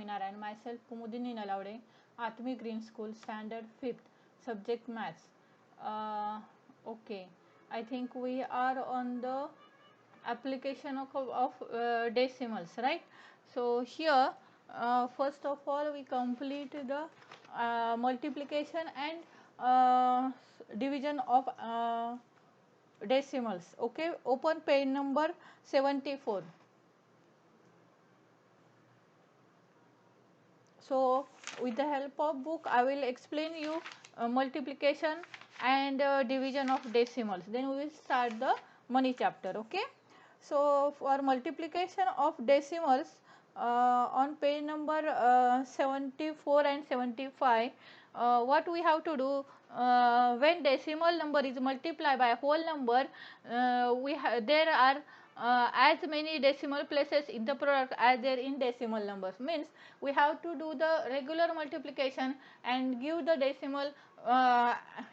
Narayan. Myself Kumudini Nalaude, Atmi Green School, Standard 5th, subject Maths. Okay, I think we are on the application of decimals, right? So here first of all we complete the multiplication and division of decimals. Okay, open page number 74. So with the help of book I will explain you multiplication and division of decimals, then we will start the money chapter. Okay, so for multiplication of decimals on page number 74 and 75, what we have to do, when decimal number is multiplied by a whole number, there are as many decimal places in the product as there in decimal numbers. Means we have to do the regular multiplication and give the decimal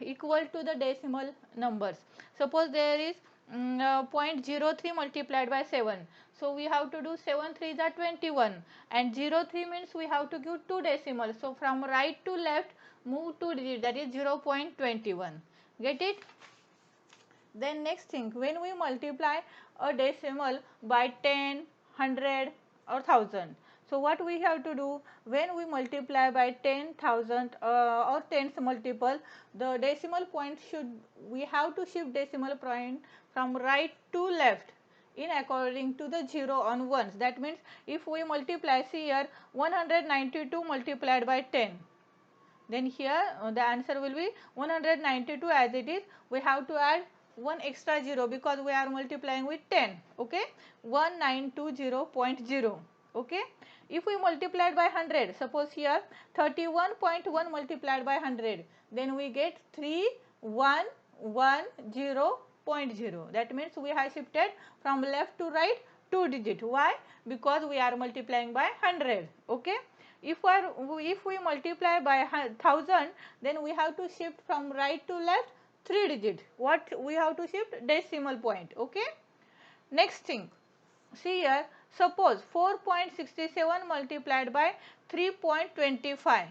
equal to the decimal numbers. Suppose there is 0.03 multiplied by 7. So we have to do 7 3s are 21 and 03 means we have to give 2 decimals. So from right to left move 2 digits, that is 0.21. Get it? Then next thing, when we multiply a decimal by 10, 100 or 1000. So what we have to do, when we multiply by 10,000 or tens multiple, the decimal point we have to shift decimal point from right to left in according to the 0 on ones. That means if we multiply, see here 192 multiplied by 10, then here the answer will be 192 as it is. We have to add one extra 0 because we are multiplying with 10. Okay, 1920.0. Okay, if we multiply by 100, suppose here 31.1 multiplied by 100, then we get 3110.0. That means we have shifted from left to right 2 digit. Why? Because we are multiplying by 100. Okay, if we multiply by 1000, then we have to shift from right to left 3 digit. What we have to shift? Decimal point. Okay, next thing, see here, suppose 4.67 multiplied by 3.25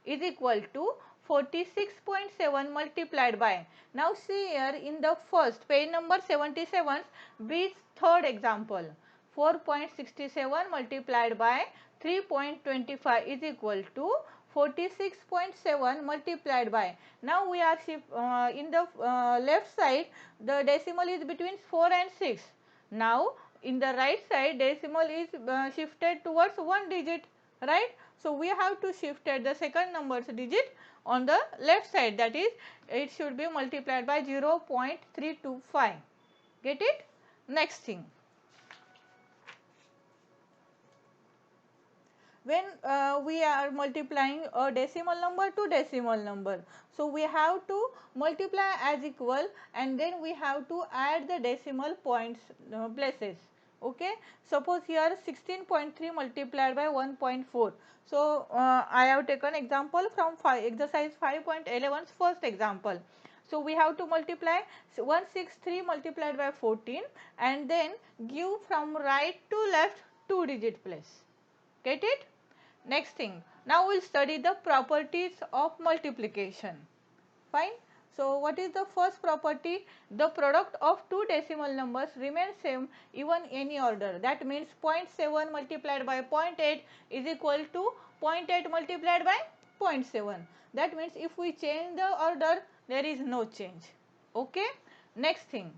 is equal to 46.7 multiplied by. Now see here in the first page number 77, B's third example, 4.67 multiplied by 3.25 is equal to 46.7 multiplied by. Now we are in the left side the decimal is between 4 and 6. Now in the right side decimal is shifted towards one digit, right? So we have to shift at the second number's digit on the left side, that is it should be multiplied by 0.325. Get it? Next thing, when we are multiplying a decimal number to decimal number, so we have to multiply as equal and then we have to add the decimal points places. Okay, suppose here 16.3 multiplied by 1.4. So I have taken example from exercise 5.11's first example. So we have to multiply 163 multiplied by 14 and then give from right to left 2 digit place. Get it? Next thing, now we will study the properties of multiplication. Fine. So what is the first property? The product of two decimal numbers remains same even any order. That means 0.7 multiplied by 0.8 is equal to 0.8 multiplied by 0.7. That means if we change the order, there is no change. Okay. Next thing,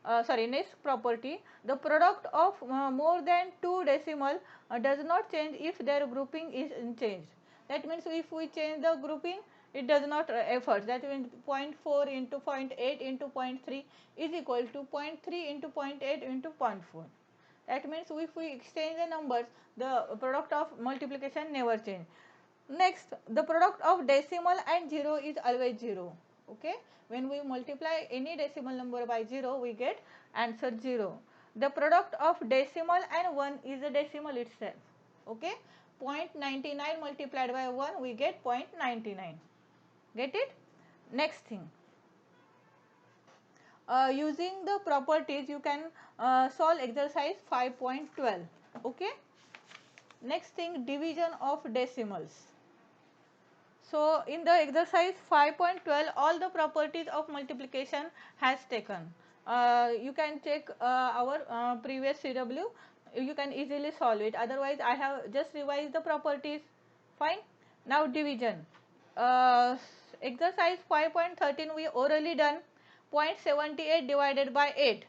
next property, the product of more than two decimal does not change if their grouping is changed. That means if we change the grouping, it does not effort. That means 0.4 into 0.8 into 0.3 is equal to 0.3 into 0.8 into 0.4. That means if we exchange the numbers, the product of multiplication never change. Next, the product of decimal and 0 is always 0. Okay, when we multiply any decimal number by 0, we get answer 0. The product of decimal and 1 is a decimal itself. Okay, 0.99 multiplied by 1, we get 0.99. Get it? Next thing, using the properties you can solve exercise 5.12. Okay, Next thing, division of decimals. So in the exercise 5.12, all the properties of multiplication has taken. You can check our previous CW, you can easily solve it. Otherwise I have just revised the properties. Fine. Now division. Exercise 5.13 we orally done. 0.78 divided by 8.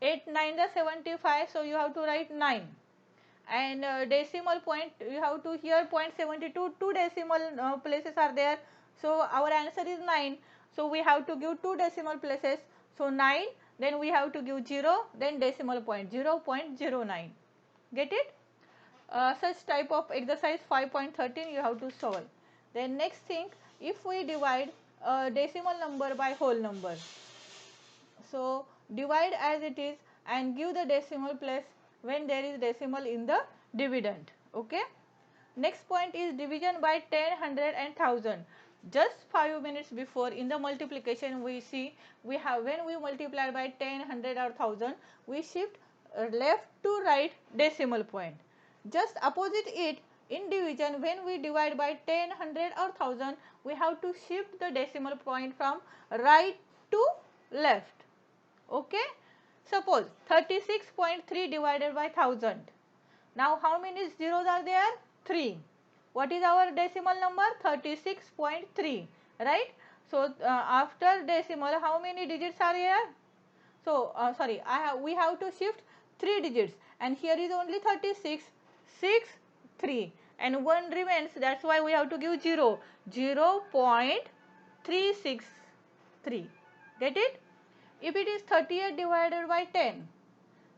8 9 are 75, so you have to write 9. And decimal point, you have to here 0.72, two decimal places are there, so our answer is 9. So we have to give two decimal places, so 9, then we have to give 0, then decimal point 0.09. Get it? Such type of exercise 5.13 you have to solve. Then next thing, if we divide a decimal number by whole number, so divide as it is and give the decimal place when there is decimal in the dividend. Okay. Next point is division by 10, 100 and 1000. Just 5 minutes before in the multiplication we see we have, when we multiply by 10, 100 or 1000, we shift left to right decimal point. Just opposite it, in division, when we divide by 10, 100 or 1000, we have to shift the decimal point from right to left. Okay. Suppose 36.3 divided by 1000. Now how many zeros are there? 3. What is our decimal number? 36.3, right? So after decimal, how many digits are here? So sorry, we have to shift 3 digits, and here is only 36, 6, 3, and 1 remains. That's why we have to give 0, 0.363. Get it? If it is 38 divided by 10,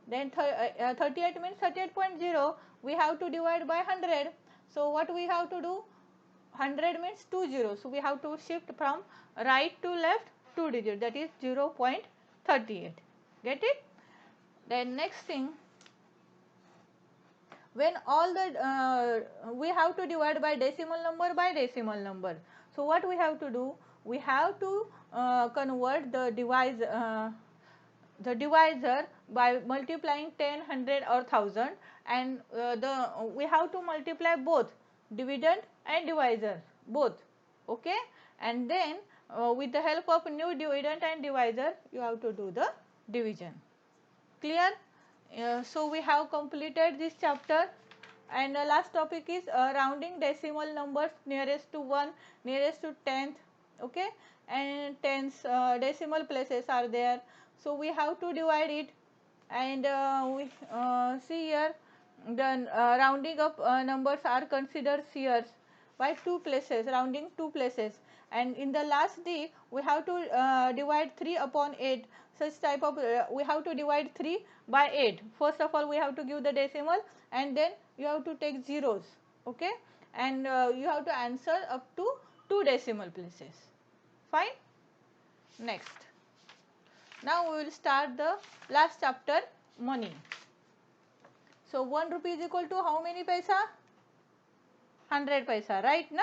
then 38 means 38.0, we have to divide by 100. So what we have to do? 100 means 2 zeros. So we have to shift from right to left 2 digits, that is 0.38. Get it? Then next thing, when all the we have to divide by decimal number. So what we have to do? We have to convert the divisor by multiplying 10, 100 or 1000, and we have to multiply both dividend and divisor both. Okay. And then with the help of new dividend and divisor, you have to do the division. Clear? So we have completed this chapter, and the last topic is rounding decimal numbers nearest to 1, nearest to 10th. Okay. And tens decimal places are there, so we have to divide it. And we see here the rounding of numbers are considered seers by 2 places, rounding 2 places. And in the last D, we have to divide 3 upon 8. Such type of we have to divide 3 by 8. First of all, we have to give the decimal, and then you have to take zeros. Okay. And you have to answer up to 2 decimal places. Fine. Next, now we will start the last chapter, money. So 1 rupee is equal to how many paisa? 100 paisa, right? Na?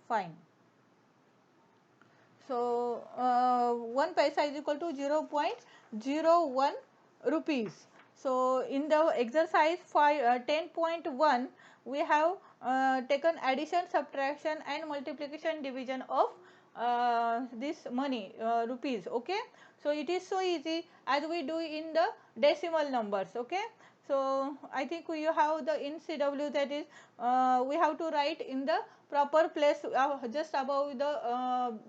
Fine. So 1 paisa is equal to 0.01 rupees. So in the exercise 10.1, we have taken addition, subtraction and multiplication, division of this money, rupees. Okay. So it is so easy as we do in the decimal numbers. Okay. So I think we have the in CW, that is we have to write in the proper place, just above the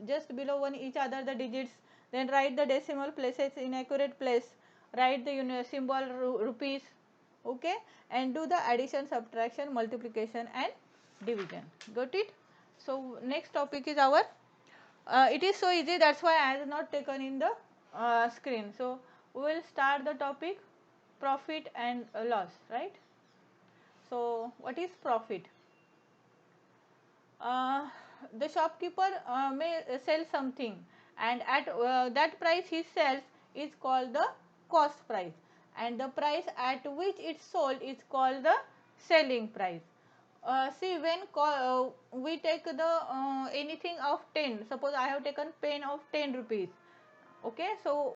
just below one each other the digits, then write the decimal places in accurate place, write the symbol rupees. Okay. And do the addition, subtraction, multiplication and division. Got it? So next topic is our it is so easy, that's why I have not taken in the screen. So we will start the topic, profit and loss, right? So what is profit? The shopkeeper may sell something, and at that price he sells is called the cost price, and the price at which it sold is called the selling price. See, when we take the anything of 10, suppose I have taken pen of 10 rupees, Okay, so